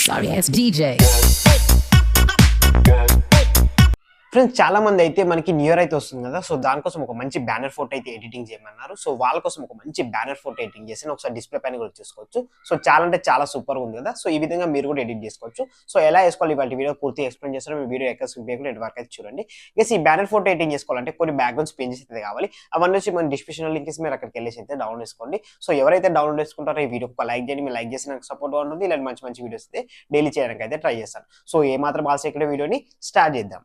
Sorry ass DJ. Friends చాలా మంది అయితే మనకి న్యూ ఇయర్ అయితే వస్తుంది కదా. సో దానికోసం ఒక మంచి బ్యానర్ ఫోటో అయితే ఎడిటింగ్ చేయమన్నారు. సో వాళ్ళ కోసం ఒక మంచి బ్యానర్ ఫోటో ఎడిటింగ్ చేసి ఒకసారి డిస్ప్లే పైన కూడా చూసుకోవచ్చు. సో చాలా అంటే చాలా సూపర్ ఉంది కదా. సో ఈ విధంగా మీరు కూడా ఎడిట్ చేసుకోవచ్చు. సో ఎలా వేసుకోవాలి ఇవాళ వీడియో పూర్తి ఎక్స్ప్లెయిన్ చేస్తాను. మీ వీడియో ఎక్కడ స్కిప్ చేయకుండా ఎండ్ వరకు అయితే చూడండి. ఈ బ్యానర్ ఫోటో ఎడిటింగ్ చేసుకోవాలంటే కొన్ని బ్యాక్గ్రౌండ్స్ చేంజెస్ అయితే కావాలి. అవన్నీ వచ్చి మన డిస్క్రిప్షన్ లింక్స్ మీరు అక్కడికి వెళ్ళేసి అయితే డౌన్లోడ్ చేసుకోండి. సో ఎవరైతే డౌన్లోడ్ చేసుకుంటారో ఈ వీడియో ఒక లైక్ చేయండి. మీరు లైక్ చేసి నాకు సపోర్ట్ ఉంటుంది. ఇలాంటి మంచి మంచి వీడియోస్ అయితే డైలీ చేయడానికి అయితే ట్రై చేస్తాను. సో ఏ మాత్రం ఆల్సో ఇక్కడ వీడియోని స్టార్ట్ చేద్దాం.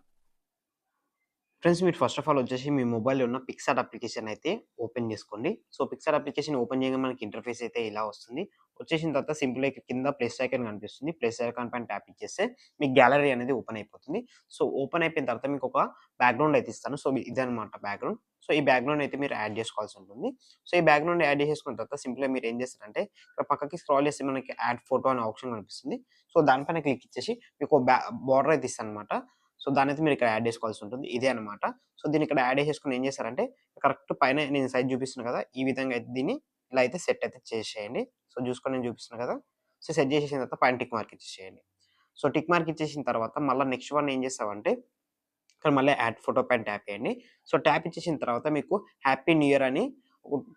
ఫ్రెండ్స్ మీరు ఫస్ట్ ఆఫ్ ఆల్ వచ్చేసి మీ మొబైల్లో ఉన్న పిక్సార్ట్ అప్లికేషన్ అయితే ఓపెన్ చేసుకోండి. సో పిక్సార్ట్ అప్లికేషన్ ఓపెన్ చేయగా మనకి ఇంటర్ఫేస్ అయితే ఇలా వస్తుంది. వచ్చేసిన తర్వాత సింపుల్ కింద ప్లస్ ఐకాన్ కనిపిస్తుంది. ప్లస్ ఐకాన్ పైన ట్యాప్ ఇచ్చేస్తే మీ గ్యాలరీ అనేది ఓపెన్ అయిపోతుంది. సో ఓపెన్ అయిపోయిన తర్వాత మీకు ఒక బ్యాక్గ్రౌండ్ అయితే ఇస్తాను. సో ఇదనమాట బ్యాక్గ్రౌండ్. సో ఈ బ్యాక్గ్రౌండ్ అయితే మీరు యాడ్ చేసుకోవాల్సి ఉంటుంది. సో ఈ బ్యాక్గ్రౌండ్ యాడ్ చేసుకున్న తర్వాత సింపుల్గా మీరు ఏం చేస్తారంటే ఇక్కడ పక్కకి స్క్రాల్ చేస్తే మనకి యాడ్ ఫోటో అనే ఆప్షన్ కనిపిస్తుంది. సో దానిపైన క్లిక్ ఇచ్చేసి మీకు బార్డర్ అయితే ఇస్తాను అనమాట. సో దానైతే మీరు ఇక్కడ యాడ్ చేసుకోవాల్సి ఉంటుంది. ఇదే అనమాట. సో దీన్ని ఇక్కడ యాడ్ చేసుకొని ఏం చేస్తారంటే కరెక్ట్ పైన నేను సైజ్ చూపిస్తున్నాను కదా, ఈ విధంగా అయితే దీన్ని ఇలా అయితే సెట్ అయితే చేసేయండి. సో చూసుకొని నేను చూపిస్తున్నాను కదా. సో సెట్ చేసేసిన తర్వాత పైన టిక్ మార్క్ ఇచ్చేసేయండి. సో టిక్ మార్క్ ఇచ్చేసిన తర్వాత మళ్ళీ నెక్స్ట్ వన్ ఏం చేస్తామంటే ఇక్కడ మళ్ళీ యాడ్ ఫోటో పైన ట్యాప్ చేయండి. సో ట్యాప్ ఇచ్చేసిన తర్వాత మీకు హ్యాపీ న్యూ ఇయర్ అని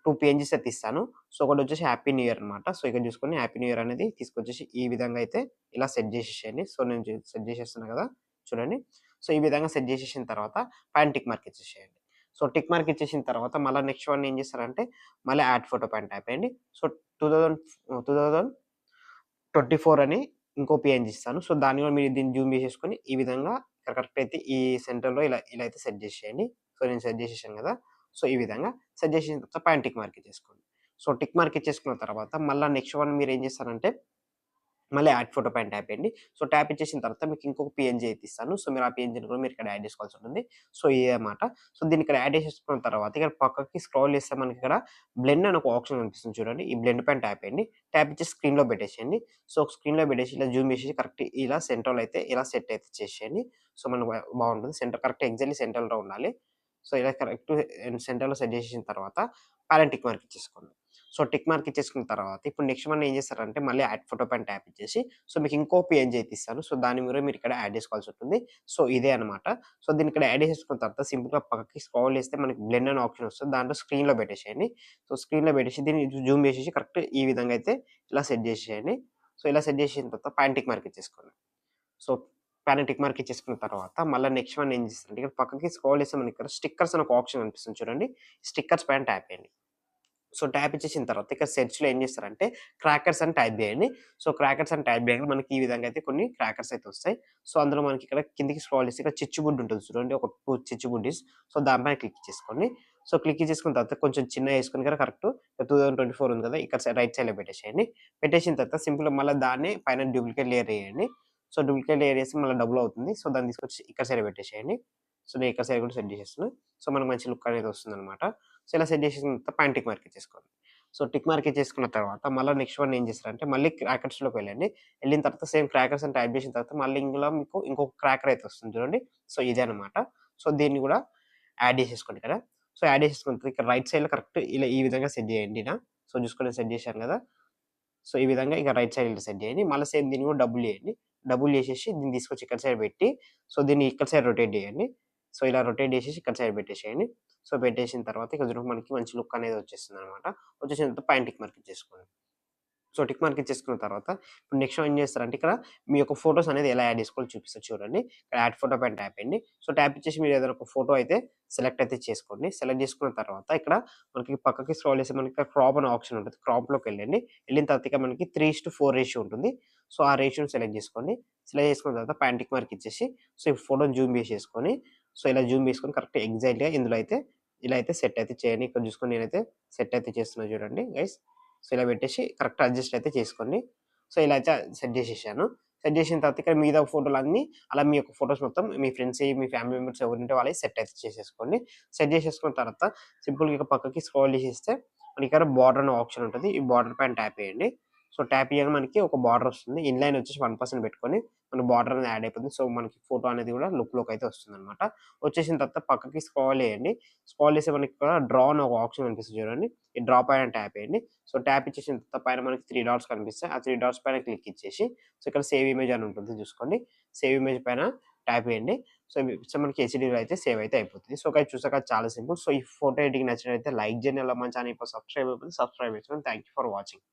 2 పేజెస్ అయితే ఇస్తాను. సో ఒకటి వచ్చేసి హ్యాపీ న్యూ ఇయర్ అనమాట. సో ఇక్కడ చూసుకొని హ్యాపీ న్యూ ఇయర్ అనేది తీసుకొచ్చేసి ఈ విధంగా అయితే ఇలా సెట్ చేసేసేయండి. సో నేను సెట్ చేసేస్తున్నాను కదా చూడండి. సో ఈ విధంగా సెట్ చేసేసిన తర్వాత పైన టిక్ మార్క్ ఇచ్చేసేయండి. సో టిక్ మార్క్ ఇచ్చేసిన తర్వాత మళ్ళీ నెక్స్ట్ వన్ ఏం చేస్తారంటే మళ్ళీ యాడ్ ఫోటో పైన ట్యాప్ చేయండి. సో 2024 అని ఇంకో పేజ్ ఇస్తాను. సో దాన్ని కూడా మీరు దీన్ని జూమ్ చేసేసుకొని ఈ విధంగా కరెక్ట్ అయితే ఈ సెంటర్‌లో ఇలా ఇలా అయితే సెట్ చేసేయండి. సో నేను సెట్ చేసేసాను కదా. సో ఈ విధంగా సెట్ చేసిన తర్వాత పైన టిక్ మార్క్ ఇచ్చేసుకోండి. సో టిక్ మార్క్ ఇచ్చేసుకున్న తర్వాత మళ్ళీ నెక్స్ట్ వన్ మీరు ఏం చేస్తారంటే మళ్ళీ యాడ్ ఫోటో పైన ట్యాప్ చేయండి. సో ట్యాప్ ఇచ్చేసిన తర్వాత మీకు ఇంకొక పీఎన్జీ అయితే ఇస్తాను. సో మీరు ఆ పీఎన్జీని కూడా మీరు ఇక్కడ యాడ్ చేసుకోవాల్సి ఉంటుంది. సో ఇదే అన్నమాట. సో దీన్ని ఇక్కడ యాడ్ చేసేసుకున్న తర్వాత ఇక్కడ పక్కకి స్క్రోల్ చేస్తే మనకి ఇక్కడ బ్లెండ్ అని ఒక ఆప్షన్ కనిపిస్తుంది చూడండి. ఈ బ్లెండ్ పైన ట్యాప్ చేయండి. ట్యాప్ ఇచ్చి స్క్రీన్‌లో పెట్టేసేయండి. సో స్క్రీన్‌లో పెట్టేసి ఇలా జూమ్ చేసేసి కరెక్ట్ ఇలా సెంటర్‌లో అయితే ఇలా సెట్ అయితే చేసేయండి. సో మనకు బాగుంటుంది. సెంటర్ కరెక్ట్ ఎగ్జాక్ట్‌లీ సెంటర్‌లో ఉండాలి. సో ఇలా కరెక్ట్ సెంటర్‌లో సెట్ చేసేసిన తర్వాత పైన టిక్ మార్క్ ఇచ్చేసుకోండి. సో టిక్ మార్క్ ఇచ్చేసుకున్న తర్వాత ఇప్పుడు నెక్స్ట్ వన్ ఏం చేస్తారంటే మళ్ళీ యాడ్ ఫోటో పైన ట్యాప్ ఇచ్చేసి సో మీకు ఇంకో పీఎన్జీ అయితే ఇస్తాను. సో దాన్ని కూడా మీరు ఇక్కడ యాడ్ చేసుకోవాల్సి ఉంటుంది. సో ఇదే అనమాట. సో దీన్ని ఇక్కడ యాడ్ చేసేసుకున్న తర్వాత సింపుల్‌గా పక్కకి స్క్రోల్ చేస్తే మనకి బ్లెండ్ అనే ఆప్షన్ వస్తుంది. దాంట్లో స్క్రీన్‌లో పెట్టేసేయండి. సో స్క్రీన్‌లో పెట్టేసి దీన్ని జూమ్ చేసేసి కరెక్ట్ ఈ విధంగా అయితే ఇలా సెట్ చేసేయండి. సో ఇలా సెట్ చేసిన తర్వాత పైన టిక్ మార్క్ ఇచ్చేసుకోండి. సో పైన టిక్ మార్క్ ఇచ్చేసుకున్న తర్వాత మళ్ళీ నెక్స్ట్ వన్ ఏం చేస్తారంటే ఇక్కడ పక్కకి స్క్రోల్ చేస్తే మనకి ఇక్కడ స్టిక్కర్స్ అని ఒక ఆప్షన్ కనిపిస్తుంది చూడండి. స్టిక్కర్స్ పైన ట్యాప్ చేయండి. సో ట్యాప్ ఇచ్చేసిన తర్వాత ఇక్కడ సెర్చ్‌లో ఏం చేస్తారంటే క్రాకర్స్ అని టైప్ చేయండి. సో క్రాకర్స్ అని టైప్ చేయగానే మనకి ఈ విధంగా అయితే కొన్ని క్రాకర్స్ అయితే వస్తాయి. సో అందులో మనకి ఇక్కడ కిందకి స్క్రాల్ చేస్తే ఇక్కడ చిచ్చుబుడ్డి ఉంటుంది చూడండి. ఒక 2 చిచ్చుబుడ్డీస్. సో దానిపైన క్లిక్ చేసుకోండి. సో క్లిక్ చేసుకున్న తర్వాత కొంచెం చిన్నగా వేసుకొని కదా కరెక్ట్ 2024 ఉంది కదా, ఇక్కడ రైట్ సైడ్‌లో పెట్టేసేయండి. పెట్టేసిన తర్వాత సింపుల్‌గా మళ్ళీ దాన్ని పైన డూప్లికేట్ లేయర్ వేయండి. సో డూప్లికేట్ లేయర్ వేసి మళ్ళీ డబుల్ అవుతుంది. సో దాన్ని తీసుకొచ్చి ఇక్కడ సైడ్ పెట్టేసేయండి. సో నేను ఇక్కడ సైడ్ కూడా సెట్ చేసేస్తున్నా. సో మనకు మంచి లుక్ అనేది వస్తుందన్నమాట. సో ఇలా సెట్ చేసేసిన తర్వాత పైన టిక్ మార్క్ ఇచ్చేసుకోండి. సో టిక్ మార్క్ ఇచ్చేసుకున్న తర్వాత మళ్ళీ నెక్స్ట్ వన్ ఏం చేస్తారంటే మళ్ళీ క్రాకర్స్‌లోకి వెళ్ళండి. వెళ్ళిన తర్వాత సేమ్ క్రాకర్స్ అని టైప్ చేసిన తర్వాత మళ్ళీ ఇందులో మీకు ఇంకొక క్రాకర్ అయితే వస్తుంది చూడండి. సో ఇదే అనమాట. సో దీన్ని కూడా యాడ్ చేసేసుకోండి ఇక్కడ. సో యాడ్ చేసేసుకున్న తర్వాత ఇక్కడ రైట్ సైడ్‌లో కరెక్ట్ ఇలా ఈ విధంగా సెట్ చేయండి ఇలా. సో చూసుకొని సెట్ చేశాను కదా. సో ఈ విధంగా ఇక రైట్ సైడ్ ఇలా సెట్ చేయండి. మళ్ళీ సేమ్ దీన్ని కూడా డబుల్ చేయండి. డబుల్ చేసేసి దీన్ని తీసుకొచ్చి ఇక్కడ సైడ్ పెట్టి సో దీన్ని ఇక్కడ సైడ్ రొటేట్ చేయండి. సో ఇలా రొటేట్ చేసేసి ఇక్కడ సైడ్ పెట్టేసేయండి. సో పెట్టేసిన తర్వాత ఇక చూడండి మనకి మంచి లుక్ అనేది వచ్చేస్తుందనమాట. వచ్చేసిన తర్వాత పైన టిక్ మార్క్ ఇచ్చేసుకోండి. సో టిక్ మార్క్ ఇచ్చేసుకున్న తర్వాత ఇప్పుడు నెక్స్ట్ ఏం చేస్తారంటే ఇక్కడ మీ యొక్క ఫోటోస్ అనేది ఎలా యాడ్ చేసుకోవాలో చూపిస్తా చూడండి. ఇక్కడ యాడ్ ఫోటో పైన ట్యాప్ చేయండి. సో ట్యాప్ ఇచ్చేసి మీరు ఏదైనా ఒక ఫోటో అయితే సెలెక్ట్ అయితే చేసుకోండి. సెలెక్ట్ చేసుకున్న తర్వాత ఇక్కడ మనకి పక్కకి స్క్రోల్ చేస్తే మనకి క్రాప్ అనే ఆప్షన్ ఉంటుంది. క్రాప్‌లోకి వెళ్ళండి. వెళ్ళిన తర్వాత ఇక మనకి 3:4 రేషియో ఉంటుంది. సో ఆ రేషియోని సెలెక్ట్ చేసుకోండి. సెలెక్ట్ చేసుకున్న తర్వాత పైన టిక్ మార్క్ ఇచ్చేసి సో ఈ ఫోటోని జూమ్ చేసేసుకొని సో ఇలా జూమ్ చేసుకొని కరెక్ట్ ఎగ్జాక్ట్‌గా ఇందులో అయితే ఇలా అయితే సెట్ అయితే చేయండి. ఇక్కడ చూసుకొని నేనైతే సెట్ అయితే చేస్తున్నా చూడండి గైస్. సో ఇలా పెట్టేసి కరెక్ట్ అడ్జస్ట్ అయితే చేసుకోండి. సో ఇలా అయితే సెట్ చేసేసాను. సెట్ చేసిన తర్వాత ఇక్కడ మిగతా ఫోటోలన్నీ అలా మీ యొక్క ఫోటోస్ మొత్తం మీ ఫ్రెండ్స్‌యి, మీ ఫ్యామిలీ మెంబర్స్ ఎవరుంటే వాళ్ళయి సెట్ అయితే చేసేసుకోండి. సెట్ చేసేసుకున్న తర్వాత సింపుల్‌గా ఇక పక్కకి స్క్రోల్ చేసేస్తే మనకి ఇక్కడ బార్డర్ అనే ఆప్షన్ ఉంటది. ఈ బార్డర్ పైన ట్యాప్ చేయండి. సో ట్యాప్ ఇయ్యంగానే మనకి ఒక బార్డర్ వస్తుంది. ఇన్‌లైన్ వచ్చేసి 1% పెట్టుకొని మనకు బార్డర్ అనేది యాడ్ అయిపోతుంది. సో మనకి ఫోటో అనేది కూడా లుక్‌లోకి అయితే వస్తుందనమాట. వచ్చేసిన తర్వాత పక్కకి స్క్రాల్ చేయండి. స్క్రాల్ చేస్తే మనకి ఇక్కడ డ్రా అని ఒక ఆప్షన్ కనిపిస్తుంది చూడండి. ఈ డ్రా పైన ట్యాప్ చేయండి. సో ట్యాప్ ఇచ్చేసిన తర్వాత పైన మనకి 3 డాట్స్ కనిపిస్తాయి. ఆ 3 డాట్స్ పైన క్లిక్ ఇచ్చేసి సో ఇక్కడ సేవ్ ఇమేజ్ అని ఉంటుంది చూసుకోండి. సేవ్ ఇమేజ్ పైన ట్యాప్ చేయండి. సో మనకి హెచ్‌డీలో అయితే సేవ్ అయితే అయిపోతుంది. సో గైస్ చూసారు కదా చాలా సింపుల్. సో ఈ ఫోటో ఎడిటింగ్ నచ్చినట్లయితే లైక్ చేయండి. అలా మన ఛానల్ ఇప్పుడు సబ్స్క్రైబ్ అయిపోయింది. సబ్స్క్రైబ్ చేసుకోండి. Thank you for watching.